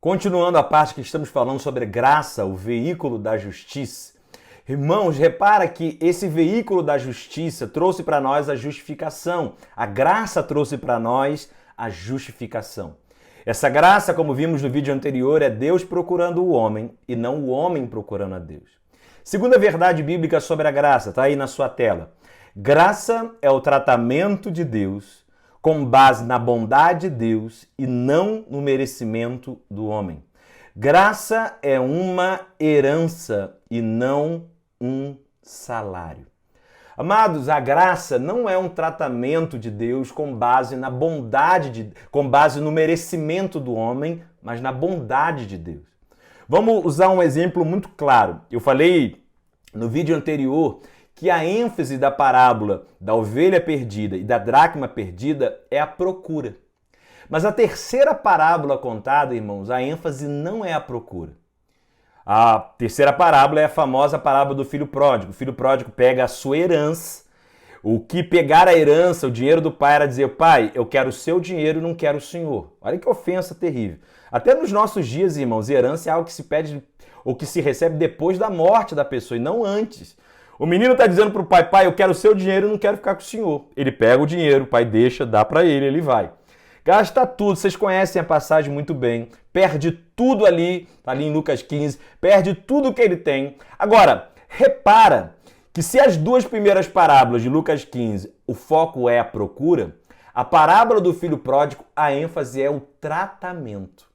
Continuando a parte que estamos falando sobre graça, o veículo da justiça. Irmãos, repara que esse veículo da justiça trouxe para nós a justificação. A graça trouxe para nós a justificação. Essa graça, como vimos no vídeo anterior, é Deus procurando o homem e não o homem procurando a Deus. Segunda verdade bíblica sobre a graça, está aí na sua tela. Graça é o tratamento de Deus com base na bondade de Deus e não no merecimento do homem. Graça é uma herança e não um salário. Amados, a graça não é um tratamento de Deus com base na bondade, com base no merecimento do homem, mas na bondade de Deus. Vamos usar um exemplo muito claro. Eu falei no vídeo anterior que a ênfase da parábola da ovelha perdida e da dracma perdida é a procura. Mas a terceira parábola contada, irmãos, a ênfase não é a procura. A terceira parábola é a famosa parábola do filho pródigo. O filho pródigo pega a sua herança. O que pegar a herança, o dinheiro do pai, era dizer: pai, eu quero o seu dinheiro e não quero o senhor. Olha que ofensa terrível. Até nos nossos dias, irmãos, herança é algo que se pede ou que se recebe depois da morte da pessoa e não antes. O menino está dizendo para o pai: pai, eu quero o seu dinheiro e não quero ficar com o senhor. Ele pega o dinheiro, o pai deixa, dá para ele vai. Gasta tudo, vocês conhecem a passagem muito bem. Perde tudo ali, está ali em Lucas 15, perde tudo que ele tem. Agora, repara que se as duas primeiras parábolas de Lucas 15, o foco é a procura, a parábola do filho pródigo, a ênfase é o tratamento.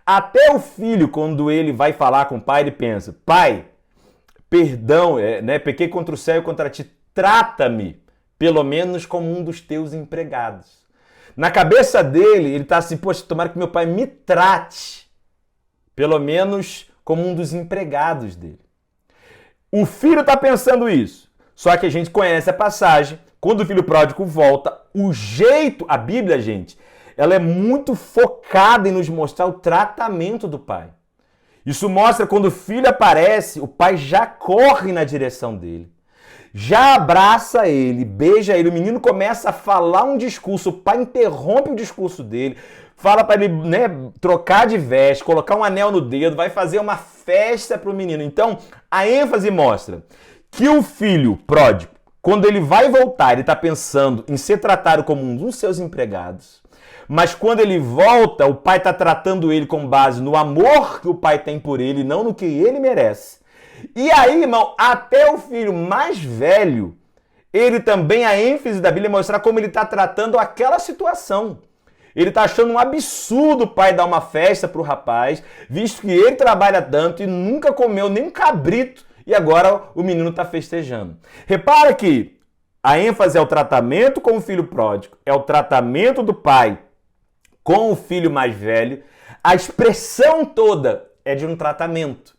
Até o filho, quando ele vai falar com o pai, ele pensa: pai, perdão, pequei contra o céu e contra ti, trata-me pelo menos como um dos teus empregados. Na cabeça dele, ele está assim: poxa, tomara que meu pai me trate pelo menos como um dos empregados dele. O filho está pensando isso. Só que a gente conhece a passagem. Quando o filho pródigo volta, o jeito, a Bíblia, gente, ela é muito focada em nos mostrar o tratamento do pai. Isso mostra quando o filho aparece, o pai já corre na direção dele, já abraça ele, beija ele, o menino começa a falar um discurso, o pai interrompe o discurso dele, fala para ele, trocar de veste, colocar um anel no dedo, vai fazer uma festa para o menino. Então, a ênfase mostra que o filho pródigo, quando ele vai voltar, ele está pensando em ser tratado como um dos seus empregados. Mas quando ele volta, o pai está tratando ele com base no amor que o pai tem por ele, não no que ele merece. E aí, irmão, até o filho mais velho, ele também, a ênfase da Bíblia é mostrar como ele está tratando aquela situação. Ele está achando um absurdo o pai dar uma festa para o rapaz, visto que ele trabalha tanto e nunca comeu nem um cabrito, e agora o menino está festejando. Repara que a ênfase é o tratamento com o filho pródigo, é o tratamento do pai com o filho mais velho, a expressão toda é de um tratamento.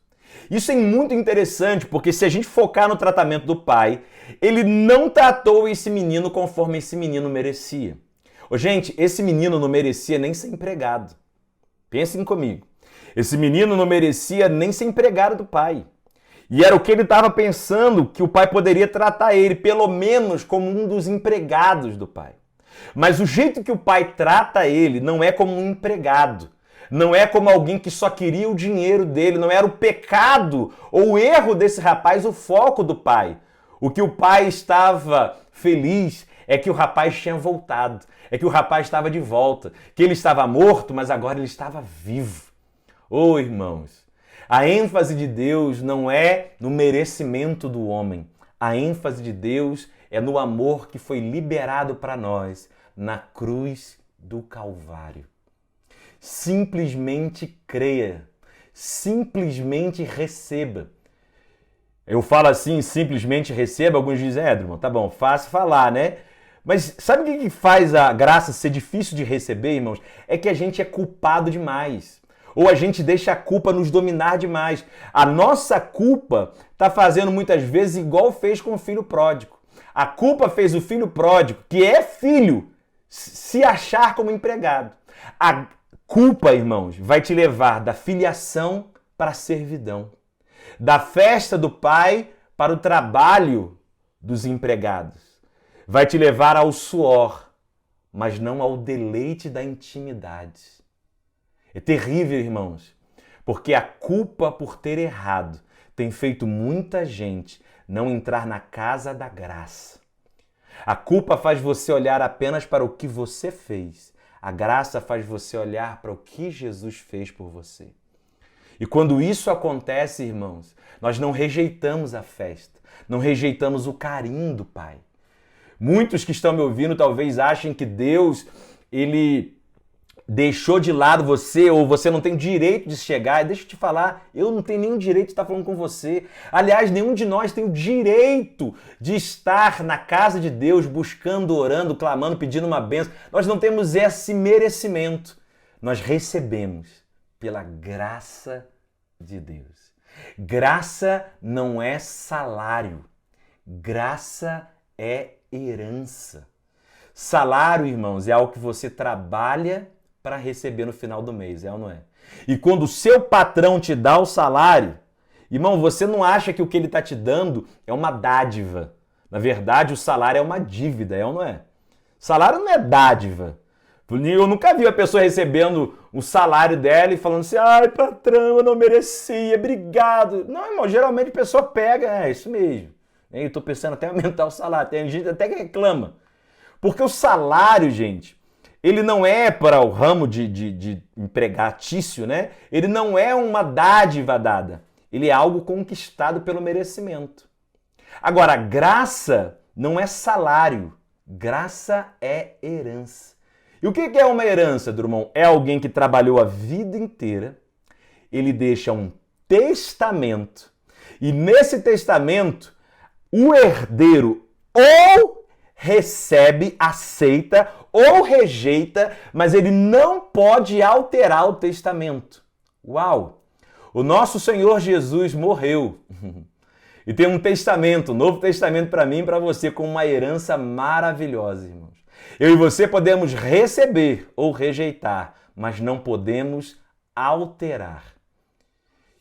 Isso é muito interessante, porque se a gente focar no tratamento do pai, ele não tratou esse menino conforme esse menino merecia. Gente, esse menino não merecia nem ser empregado. Pensem comigo. Esse menino não merecia nem ser empregado do pai. E era o que ele estava pensando, que o pai poderia tratar ele, pelo menos como um dos empregados do pai. Mas o jeito que o pai trata ele não é como um empregado. Não é como alguém que só queria o dinheiro dele. Não era o pecado ou o erro desse rapaz o foco do pai. O que o pai estava feliz é que o rapaz tinha voltado. É que o rapaz estava de volta. Que ele estava morto, mas agora ele estava vivo. Oh, irmãos, a ênfase de Deus não é no merecimento do homem. A ênfase de Deus é no amor que foi liberado para nós na cruz do Calvário. Simplesmente creia, simplesmente receba. Eu falo assim, simplesmente receba, alguns dizem: irmão, tá bom, fácil falar, né? Mas sabe o que faz a graça ser difícil de receber, irmãos? É que a gente é culpado demais. Ou a gente deixa a culpa nos dominar demais. A nossa culpa está fazendo muitas vezes igual fez com o filho pródigo. A culpa fez o filho pródigo, que é filho, se achar como empregado. A culpa, irmãos, vai te levar da filiação para a servidão. Da festa do pai para o trabalho dos empregados. Vai te levar ao suor, mas não ao deleite da intimidade. É terrível, irmãos, porque a culpa por ter errado tem feito muita gente não entrar na casa da graça. A culpa faz você olhar apenas para o que você fez. A graça faz você olhar para o que Jesus fez por você. E quando isso acontece, irmãos, nós não rejeitamos a festa, não rejeitamos o carinho do Pai. Muitos que estão me ouvindo talvez achem que Deus, ele deixou de lado você, ou você não tem direito de chegar. E deixa eu te falar, eu não tenho nenhum direito de estar falando com você. Aliás, nenhum de nós tem o direito de estar na casa de Deus, buscando, orando, clamando, pedindo uma bênção. Nós não temos esse merecimento. Nós recebemos pela graça de Deus. Graça não é salário. Graça é herança. Salário, irmãos, é algo que você trabalha para receber no final do mês, é ou não é? E quando o seu patrão te dá o salário, irmão, você não acha que o que ele está te dando é uma dádiva. Na verdade, o salário é uma dívida, é ou não é? Salário não é dádiva. Eu nunca vi a pessoa recebendo o salário dela e falando assim, ai, patrão, eu não merecia, obrigado. Não, irmão, geralmente a pessoa pega, é isso mesmo. Eu estou pensando até em aumentar o salário, tem gente até que reclama. Porque o salário, gente, ele não é para o ramo de empregatício, né? Ele não é uma dádiva dada. Ele é algo conquistado pelo merecimento. Agora, graça não é salário. Graça é herança. E o que é uma herança, Drummond? É alguém que trabalhou a vida inteira, ele deixa um testamento, e nesse testamento, o herdeiro ou recebe, aceita ou rejeita, mas ele não pode alterar o testamento. Uau! O nosso Senhor Jesus morreu e tem um testamento, um novo testamento para mim e para você, com uma herança maravilhosa, irmãos. Eu e você podemos receber ou rejeitar, mas não podemos alterar.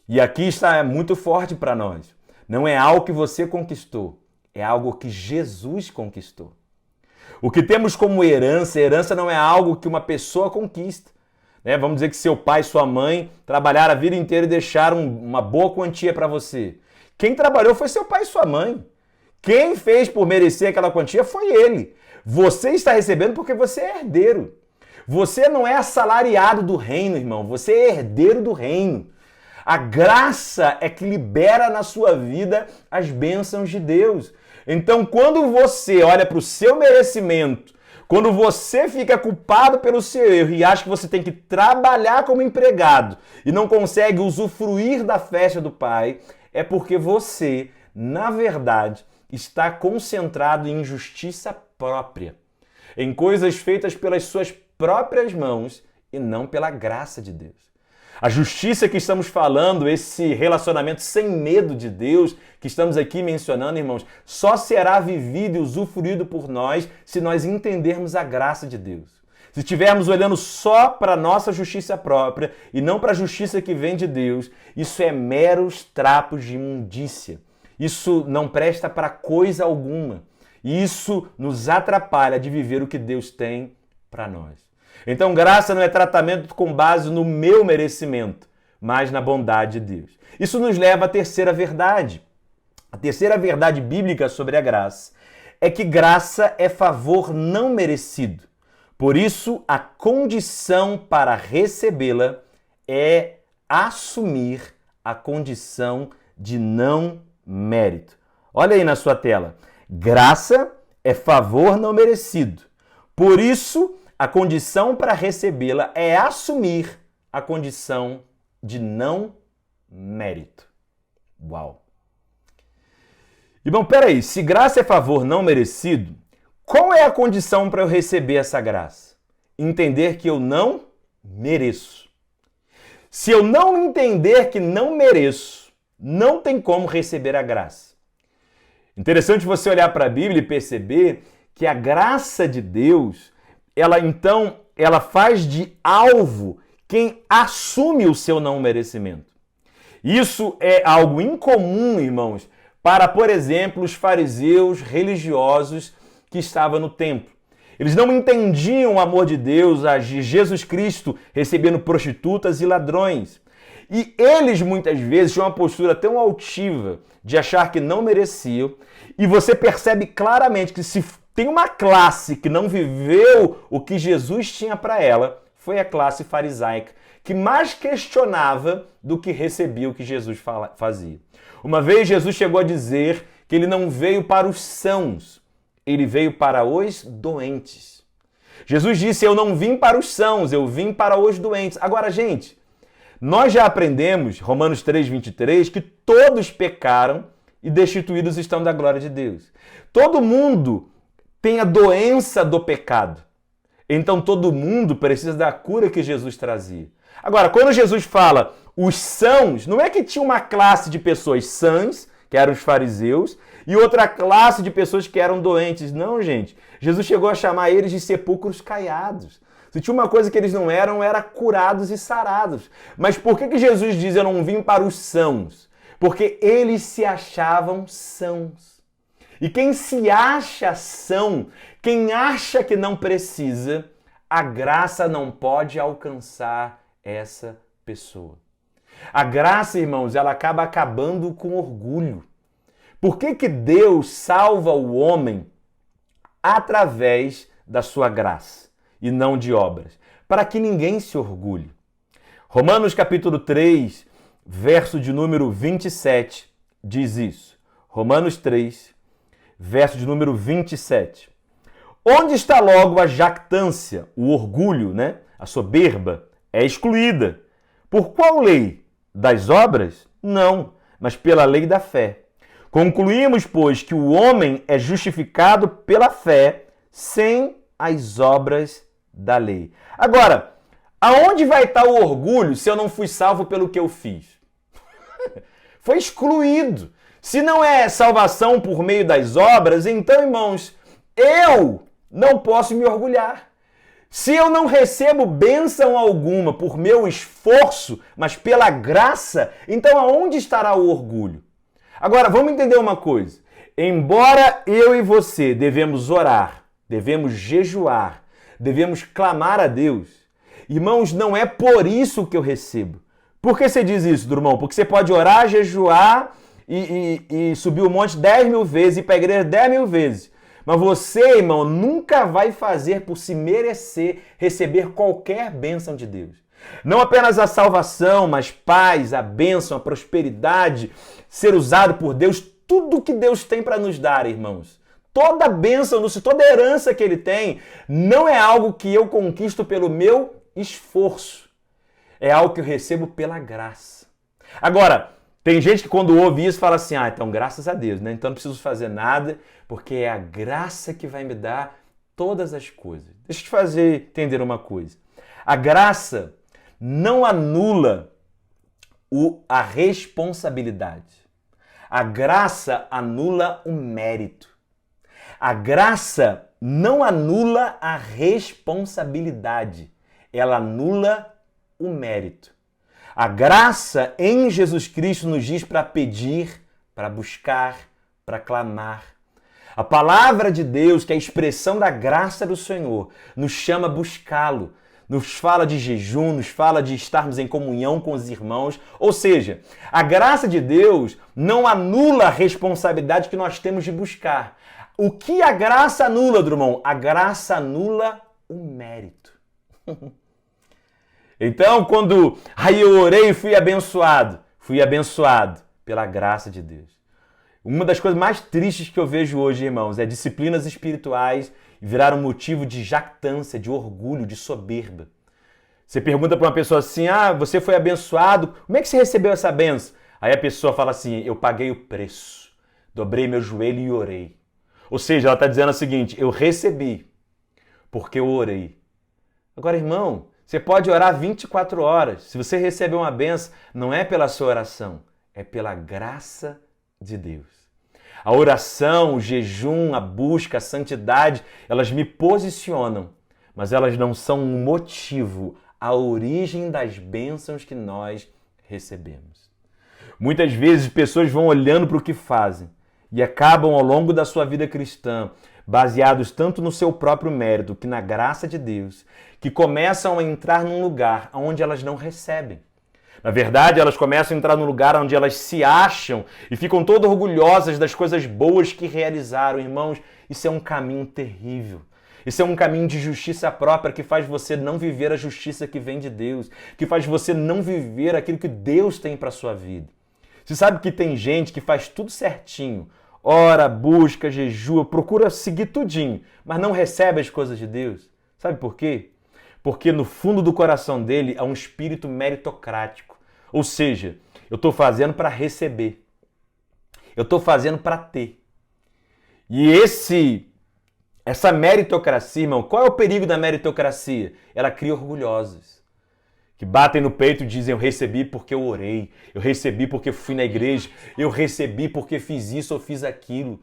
E aqui está muito forte para nós. Não é algo que você conquistou, é algo que Jesus conquistou. O que temos como herança não é algo que uma pessoa conquista. Né? Vamos dizer que seu pai e sua mãe trabalharam a vida inteira e deixaram uma boa quantia para você. Quem trabalhou foi seu pai e sua mãe. Quem fez por merecer aquela quantia foi ele. Você está recebendo porque você é herdeiro. Você não é assalariado do reino, irmão. Você é herdeiro do reino. A graça é que libera na sua vida as bênçãos de Deus. Então, quando você olha para o seu merecimento, quando você fica culpado pelo seu erro e acha que você tem que trabalhar como empregado e não consegue usufruir da festa do Pai, é porque você, na verdade, está concentrado em justiça própria, em coisas feitas pelas suas próprias mãos e não pela graça de Deus. A justiça que estamos falando, esse relacionamento sem medo de Deus, que estamos aqui mencionando, irmãos, só será vivido e usufruído por nós se nós entendermos a graça de Deus. Se estivermos olhando só para a nossa justiça própria e não para a justiça que vem de Deus, isso é meros trapos de imundícia. Isso não presta para coisa alguma. E isso nos atrapalha de viver o que Deus tem para nós. Então, graça não é tratamento com base no meu merecimento, mas na bondade de Deus. Isso nos leva à terceira verdade. A terceira verdade bíblica sobre a graça é que graça é favor não merecido. Por isso, a condição para recebê-la é assumir a condição de não mérito. Olha aí na sua tela. Graça é favor não merecido. Por isso, a condição para recebê-la é assumir a condição de não mérito. Uau! E bom, peraí, se graça é favor não merecido, qual é a condição para eu receber essa graça? Entender que eu não mereço. Se eu não entender que não mereço, não tem como receber a graça. Interessante você olhar para a Bíblia e perceber que a graça de Deus, ela faz de alvo quem assume o seu não merecimento. Isso é algo incomum, irmãos, para, por exemplo, os fariseus religiosos que estavam no templo. Eles não entendiam o amor de Deus, a Jesus Cristo recebendo prostitutas e ladrões. E eles, muitas vezes, tinham uma postura tão altiva de achar que não mereciam. E você percebe claramente que se tem uma classe que não viveu o que Jesus tinha para ela, foi a classe farisaica, que mais questionava do que recebia o que Jesus fazia. Uma vez Jesus chegou a dizer que ele não veio para os sãos, ele veio para os doentes. Jesus disse, eu não vim para os sãos, eu vim para os doentes. Agora, gente, nós já aprendemos, Romanos 3:23, que todos pecaram e destituídos estão da glória de Deus. Todo mundo tem a doença do pecado. Então todo mundo precisa da cura que Jesus trazia. Agora, quando Jesus fala os sãos, não é que tinha uma classe de pessoas sãs, que eram os fariseus, e outra classe de pessoas que eram doentes. Não, gente. Jesus chegou a chamar eles de sepulcros caiados. Se tinha uma coisa que eles não eram, era curados e sarados. Mas por que Jesus diz, eu não vim para os sãos? Porque eles se achavam sãos. E quem se acha são, quem acha que não precisa, a graça não pode alcançar essa pessoa. A graça, irmãos, ela acaba acabando com orgulho. Por que Deus salva o homem através da sua graça e não de obras? Para que ninguém se orgulhe. Romanos capítulo 3, verso de número 27, diz isso. Romanos 3, verso de número 27. Onde está logo a jactância, o orgulho, né? A soberba é excluída. Por qual lei? Das obras? Não, mas pela lei da fé. Concluímos, pois, que o homem é justificado pela fé sem as obras da lei. Agora, aonde vai estar o orgulho se eu não fui salvo pelo que eu fiz? Foi excluído. Se não é salvação por meio das obras, então, irmãos, eu não posso me orgulhar. Se eu não recebo bênção alguma por meu esforço, mas pela graça, então aonde estará o orgulho? Agora, vamos entender uma coisa. Embora eu e você devemos orar, devemos jejuar, devemos clamar a Deus, irmãos, não é por isso que eu recebo. Por que você diz isso, Drummond? Porque você pode orar, jejuar e subir o monte 10 mil vezes, ir para a igreja 10 mil vezes. Mas você, irmão, nunca vai fazer por se merecer receber qualquer bênção de Deus. Não apenas a salvação, mas paz, a bênção, a prosperidade, ser usado por Deus, tudo que Deus tem para nos dar, irmãos. Toda bênção, toda herança que Ele tem, não é algo que eu conquisto pelo meu esforço. É algo que eu recebo pela graça. Agora, tem gente que quando ouve isso fala assim, então graças a Deus, né? Então não preciso fazer nada, porque é a graça que vai me dar todas as coisas. Deixa eu te fazer entender uma coisa. A graça não anula a responsabilidade. A graça anula o mérito. A graça não anula a responsabilidade. Ela anula o mérito. A graça em Jesus Cristo nos diz para pedir, para buscar, para clamar. A palavra de Deus, que é a expressão da graça do Senhor, nos chama a buscá-lo. Nos fala de jejum, nos fala de estarmos em comunhão com os irmãos. Ou seja, a graça de Deus não anula a responsabilidade que nós temos de buscar. O que a graça anula, Drummond? A graça anula o mérito. Então, quando eu orei e fui abençoado pela graça de Deus. Uma das coisas mais tristes que eu vejo hoje, irmãos, é disciplinas espirituais virar um motivo de jactância, de orgulho, de soberba. Você pergunta para uma pessoa assim, você foi abençoado, como é que você recebeu essa benção? Aí a pessoa fala assim, eu paguei o preço, dobrei meu joelho e orei. Ou seja, ela está dizendo o seguinte, eu recebi porque eu orei. Agora, irmão, você pode orar 24 horas. Se você receber uma benção, não é pela sua oração, é pela graça de Deus. A oração, o jejum, a busca, a santidade, elas me posicionam, mas elas não são um motivo, a origem das bênçãos que nós recebemos. Muitas vezes pessoas vão olhando para o que fazem e acabam ao longo da sua vida cristã baseados tanto no seu próprio mérito que na graça de Deus, que começam a entrar num lugar onde elas não recebem. Na verdade, elas começam a entrar num lugar onde elas se acham e ficam todas orgulhosas das coisas boas que realizaram. Irmãos, isso é um caminho terrível. Isso é um caminho de justiça própria que faz você não viver a justiça que vem de Deus, que faz você não viver aquilo que Deus tem para a sua vida. Você sabe que tem gente que faz tudo certinho, ora, busca, jejua, procura seguir tudinho, mas não recebe as coisas de Deus. Sabe por quê? Porque no fundo do coração dele há um espírito meritocrático. Ou seja, eu estou fazendo para receber. Eu estou fazendo para ter. E essa meritocracia, irmão, qual é o perigo da meritocracia? Ela cria orgulhosos, que batem no peito e dizem, eu recebi porque eu orei, eu recebi porque fui na igreja, eu recebi porque fiz isso ou fiz aquilo.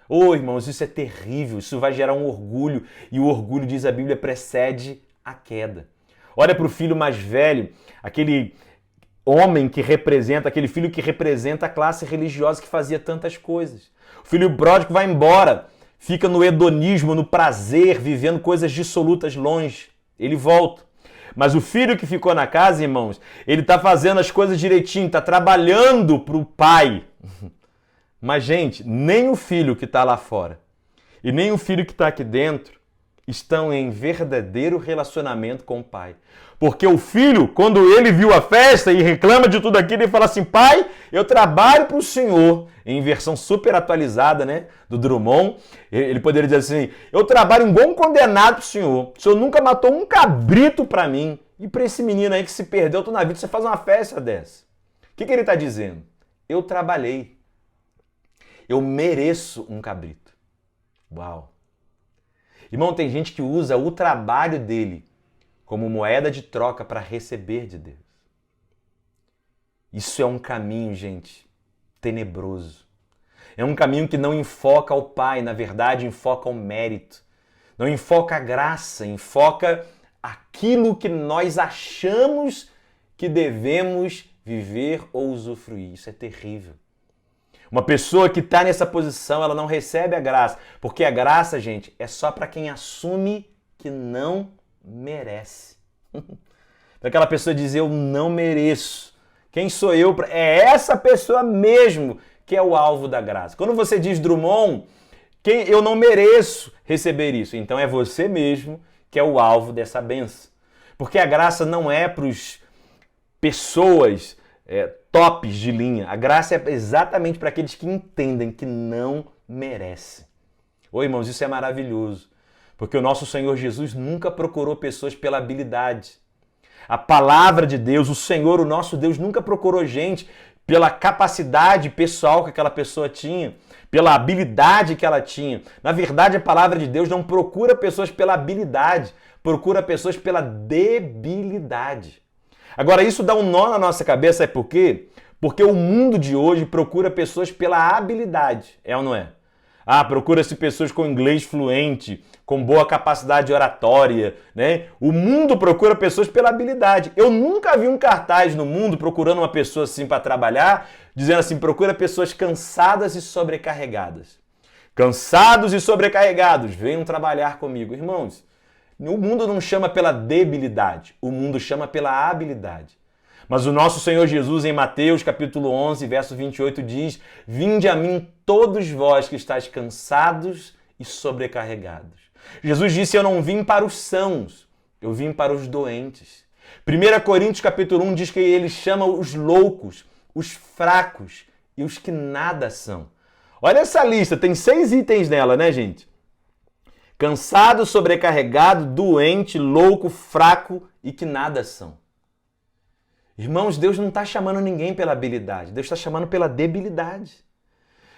Ô, irmãos, isso é terrível, isso vai gerar um orgulho, e o orgulho, diz a Bíblia, precede a queda. Olha para o filho mais velho, aquele homem que representa, aquele filho que representa a classe religiosa que fazia tantas coisas. O filho pródigo vai embora, fica no hedonismo, no prazer, vivendo coisas dissolutas longe. Ele volta. Mas o filho que ficou na casa, irmãos, ele está fazendo as coisas direitinho, está trabalhando para o pai. Mas, gente, nem o filho que está lá fora e nem o filho que está aqui dentro estão em verdadeiro relacionamento com o pai. Porque o filho, quando ele viu a festa e reclama de tudo aquilo, ele fala assim, pai, eu trabalho para o senhor, em versão super atualizada, né, do Drummond, ele poderia dizer assim, eu trabalho igual um condenado para o senhor nunca matou um cabrito para mim, e para esse menino aí que se perdeu tudo na vida, você faz uma festa dessa. O que ele está dizendo? Eu trabalhei, eu mereço um cabrito. Uau! Irmão, tem gente que usa o trabalho dele como moeda de troca para receber de Deus. Isso é um caminho, gente, tenebroso. É um caminho que não enfoca o Pai, na verdade, enfoca o mérito. Não enfoca a graça, enfoca aquilo que nós achamos que devemos viver ou usufruir. Isso é terrível. Uma pessoa que está nessa posição, ela não recebe a graça. Porque a graça, gente, é só para quem assume que não merece. Para aquela pessoa dizer, eu não mereço. Quem sou eu? É essa pessoa mesmo que é o alvo da graça. Quando você diz, Drummond, eu não mereço receber isso. Então é você mesmo que é o alvo dessa benção. Porque a graça não é para as pessoas tops de linha. A graça é exatamente para aqueles que entendem que não merecem. Ô, irmãos, isso é maravilhoso. Porque o nosso Senhor Jesus nunca procurou pessoas pela habilidade. A palavra de Deus, o Senhor, o nosso Deus, nunca procurou gente pela capacidade pessoal que aquela pessoa tinha, pela habilidade que ela tinha. Na verdade, a palavra de Deus não procura pessoas pela habilidade, procura pessoas pela debilidade. Agora, isso dá um nó na nossa cabeça, sabe por quê? Porque o mundo de hoje procura pessoas pela habilidade, é ou não é? Procura-se pessoas com inglês fluente, com boa capacidade oratória, né? O mundo procura pessoas pela habilidade. Eu nunca vi um cartaz no mundo procurando uma pessoa assim para trabalhar, dizendo assim, procura pessoas cansadas e sobrecarregadas. Cansados e sobrecarregados, venham trabalhar comigo. Irmãos, o mundo não chama pela debilidade, o mundo chama pela habilidade. Mas o nosso Senhor Jesus, em Mateus capítulo 11, verso 28, diz, vinde a mim todos vós que estáis cansados e sobrecarregados. Jesus disse, eu não vim para os sãos, eu vim para os doentes. 1 Coríntios capítulo 1 diz que ele chama os loucos, os fracos e os que nada são. Olha essa lista, tem 6 itens nela, né, gente? Cansado, sobrecarregado, doente, louco, fraco e que nada são. Irmãos, Deus não está chamando ninguém pela habilidade, Deus está chamando pela debilidade.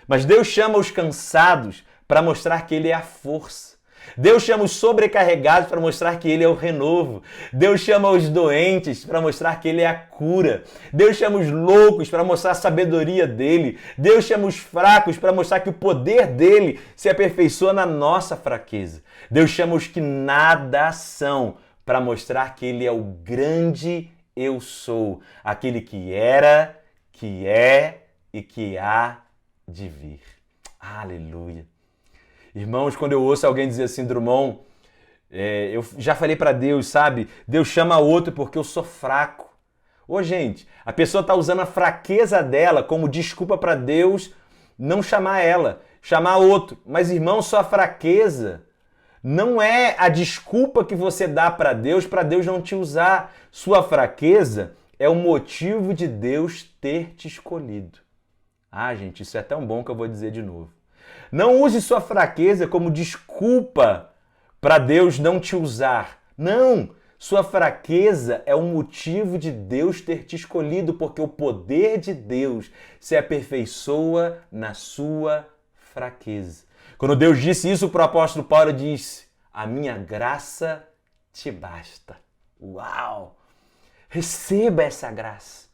Mas Deus chama os cansados para mostrar que Ele é a força. Deus chama os sobrecarregados para mostrar que Ele é o renovo. Deus chama os doentes para mostrar que Ele é a cura. Deus chama os loucos para mostrar a sabedoria dEle. Deus chama os fracos para mostrar que o poder dEle se aperfeiçoa na nossa fraqueza. Deus chama os que nada são para mostrar que Ele é o grande eu sou, aquele que era, que é e que há de vir. Aleluia. Irmãos, quando eu ouço alguém dizer assim, Drummond, eu já falei para Deus, sabe? Deus chama outro porque eu sou fraco. Ô, gente, a pessoa está usando a fraqueza dela como desculpa para Deus não chamar ela, chamar outro. Mas, irmão, sua fraqueza não é a desculpa que você dá para Deus não te usar. Sua fraqueza é o motivo de Deus ter te escolhido. Ah, gente, isso é tão bom que eu vou dizer de novo. Não use sua fraqueza como desculpa para Deus não te usar. Não! Sua fraqueza é o motivo de Deus ter te escolhido, porque o poder de Deus se aperfeiçoa na sua fraqueza. Quando Deus disse isso para o apóstolo Paulo, disse: a minha graça te basta. Uau! Receba essa graça.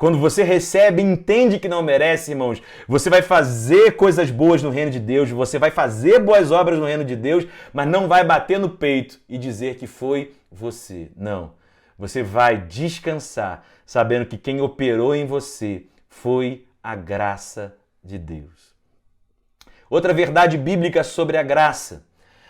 Quando você recebe e entende que não merece, irmãos, você vai fazer coisas boas no reino de Deus, você vai fazer boas obras no reino de Deus, mas não vai bater no peito e dizer que foi você. Não. Você vai descansar sabendo que quem operou em você foi a graça de Deus. Outra verdade bíblica sobre a graça.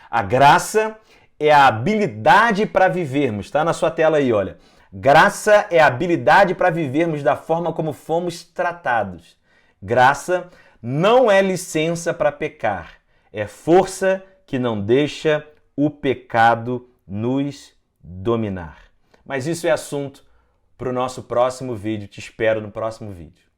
A graça é a habilidade para vivermos. Está na sua tela aí, olha. Graça é a habilidade para vivermos da forma como fomos tratados. Graça não é licença para pecar. É força que não deixa o pecado nos dominar. Mas isso é assunto para o nosso próximo vídeo. Te espero no próximo vídeo.